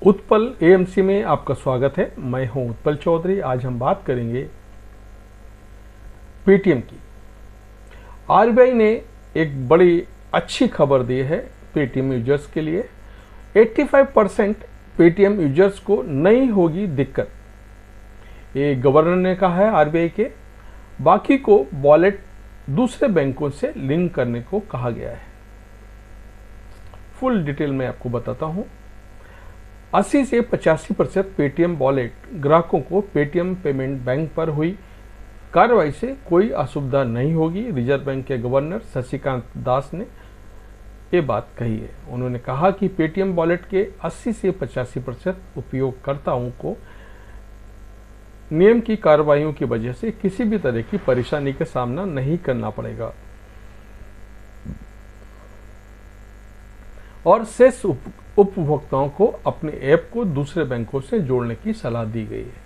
Utpal AMC में आपका स्वागत है। मैं हूं उत्पल चौधरी। आज हम बात करेंगे पेटीएम की। आरबीआई ने एक बड़ी अच्छी खबर दी है पेटीएम यूजर्स के लिए। 85% पेटीएम यूजर्स को नहीं होगी दिक्कत, ये गवर्नर ने कहा है आरबीआई के। बाकी को वॉलेट दूसरे बैंकों से लिंक करने को कहा गया है। फुल डिटेल में आपको बताता हूं। 80 से 85% पेटीएम वॉलेट ग्राहकों को पेटीएम पेमेंट बैंक पर हुई कार्रवाई से कोई असुविधा नहीं होगी। रिजर्व बैंक के गवर्नर शक्तिकांत दास ने ये बात कही है। उन्होंने कहा कि पेटीएम वॉलेट के 80 से 85% उपयोगकर्ताओं को नियम की कार्रवाइयों की वजह से किसी भी तरह की परेशानी का सामना नहीं करना पड़ेगा और शेष उपभोक्ताओं को अपने ऐप को दूसरे बैंकों से जोड़ने की सलाह दी गई है।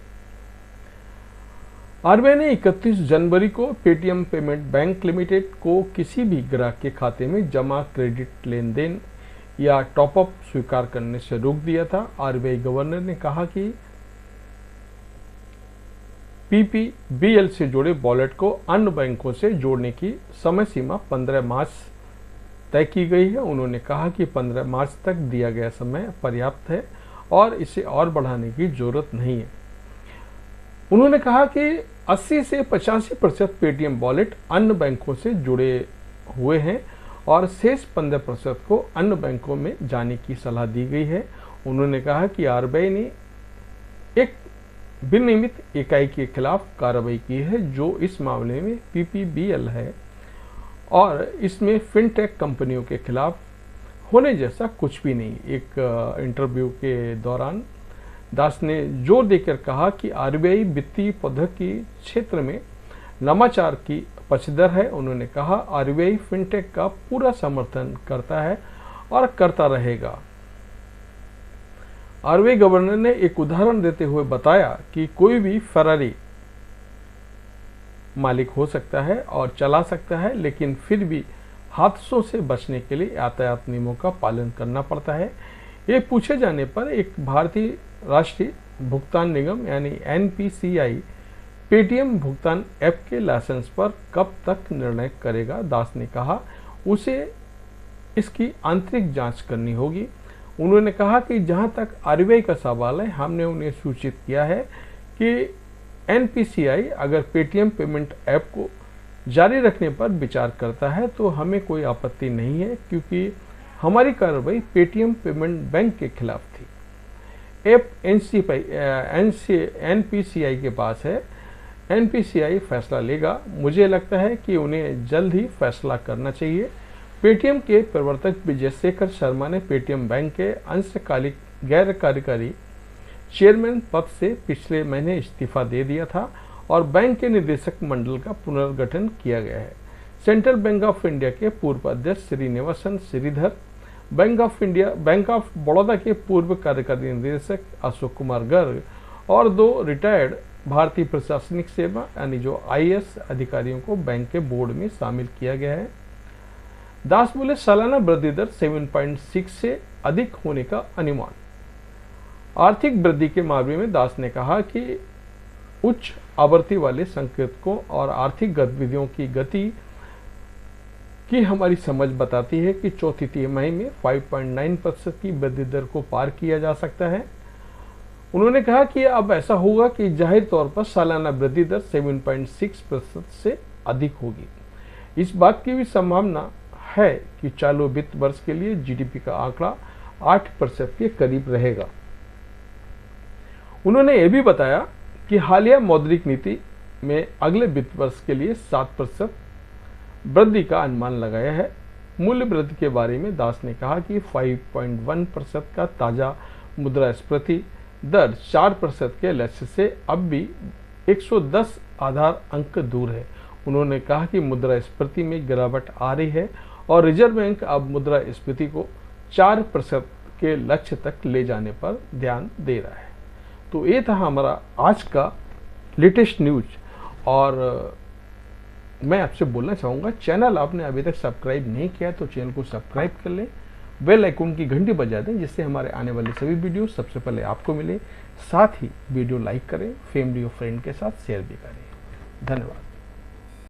आरबीआई ने 31 जनवरी को पेटीएम पेमेंट बैंक लिमिटेड को किसी भी ग्राहक के खाते में जमा क्रेडिट लेन देन या टॉपअप स्वीकार करने से रोक दिया था। आरबीआई गवर्नर ने कहा कि पीपीबीएल से जुड़े वॉलेट को अन्य बैंकों से जोड़ने की समय सीमा 15 मार्च तय की गई है। उन्होंने कहा कि 15 मार्च तक दिया गया समय पर्याप्त है और इसे और बढ़ाने की जरूरत नहीं है। उन्होंने कहा कि 80 से 85% पेटीएम वॉलेट अन्य बैंकों से जुड़े हुए हैं और शेष 15% को अन्य बैंकों में जाने की सलाह दी गई है। उन्होंने कहा कि आरबीआई ने एक विनियमित इकाई के खिलाफ कार्रवाई की है जो इस मामले में पीपीबीएल है और इसमें फिनटेक कंपनियों के खिलाफ होने जैसा कुछ भी नहीं। एक इंटरव्यू के दौरान दास ने जोर देकर कहा कि आरबीआई वित्तीय प्रौद्योगिकी क्षेत्र में नवाचार की पक्षधर है। उन्होंने कहा आरबीआई फिनटेक का पूरा समर्थन करता है और करता रहेगा। आरबीआई गवर्नर ने एक उदाहरण देते हुए बताया कि कोई भी फरारी मालिक हो सकता है और चला सकता है, लेकिन फिर भी हादसों से बचने के लिए यातायात नियमों का पालन करना पड़ता है। ये पूछे जाने पर एक भारतीय राष्ट्रीय भुगतान निगम यानी एनपीसीआई पेटीएम भुगतान ऐप के लाइसेंस पर कब तक निर्णय करेगा, दास ने कहा उसे इसकी आंतरिक जांच करनी होगी। उन्होंने कहा कि जहां तक आरबीआई का सवाल है, हमने उन्हें सूचित किया है कि एनपीसीआई अगर पेटीएम पेमेंट ऐप को जारी रखने पर विचार करता है तो हमें कोई आपत्ति नहीं है, क्योंकि हमारी कार्रवाई पेटीएम पेमेंट बैंक के खिलाफ थी। ऐप एनपीसीआई के पास है। एनपीसीआई फैसला लेगा। मुझे लगता है कि उन्हें जल्द ही फैसला करना चाहिए। पेटीएम के प्रवर्तक विजय शेखर शर्मा ने पेटीएम बैंक के अंशकालिक गैर कार्यकारी चेयरमैन पद से पिछले महीने इस्तीफा दे दिया था और बैंक के निदेशक मंडल का पुनर्गठन किया गया है। सेंट्रल बैंक ऑफ इंडिया के पूर्व अध्यक्ष श्रीनिवासन श्रीधर, बैंक ऑफ बड़ौदा के पूर्व कार्यकारी निदेशक अशोक कुमार गर्ग और 2 रिटायर्ड भारतीय प्रशासनिक सेवा यानी जो आईएएस अधिकारियों को बैंक के बोर्ड में शामिल किया गया है। दास बोले सालाना वृद्धि दर 7.6 से अधिक होने का अनुमान। आर्थिक वृद्धि के मामले में दास ने कहा कि उच्च आवृत्ति वाले संकेतकों और आर्थिक गतिविधियों की गति की हमारी समझ बताती है कि चौथी तिमाही में 5.9% की वृद्धि दर को पार किया जा सकता है। उन्होंने कहा कि अब ऐसा होगा कि जाहिर तौर पर सालाना वृद्धि दर 7.6% से अधिक होगी। इस बात की भी संभावना है कि चालू वित्त वर्ष के लिए जीडीपी का आंकड़ा 8% के करीब रहेगा। उन्होंने यह भी बताया कि हालिया मौद्रिक नीति में अगले वित्त वर्ष के लिए 7% वृद्धि का अनुमान लगाया है। मूल्य वृद्धि के बारे में दास ने कहा कि 5.1% का ताजा मुद्रास्फीति दर 4% के लक्ष्य से अब भी 110 आधार अंक दूर है। उन्होंने कहा कि मुद्रास्फीति में गिरावट आ रही है और रिजर्व बैंक अब मुद्रास्फीति को 4% के लक्ष्य तक ले जाने पर ध्यान दे रहा है। तो ये था हमारा आज का लेटेस्ट न्यूज और मैं आपसे बोलना चाहूँगा, चैनल आपने अभी तक सब्सक्राइब नहीं किया तो चैनल को सब्सक्राइब कर लें बेल आइकन की घंटी बजा दें, जिससे हमारे आने वाले सभी वीडियो सबसे पहले आपको मिले। साथ ही वीडियो लाइक करें, फैमिली और फ्रेंड के साथ शेयर भी करें। धन्यवाद।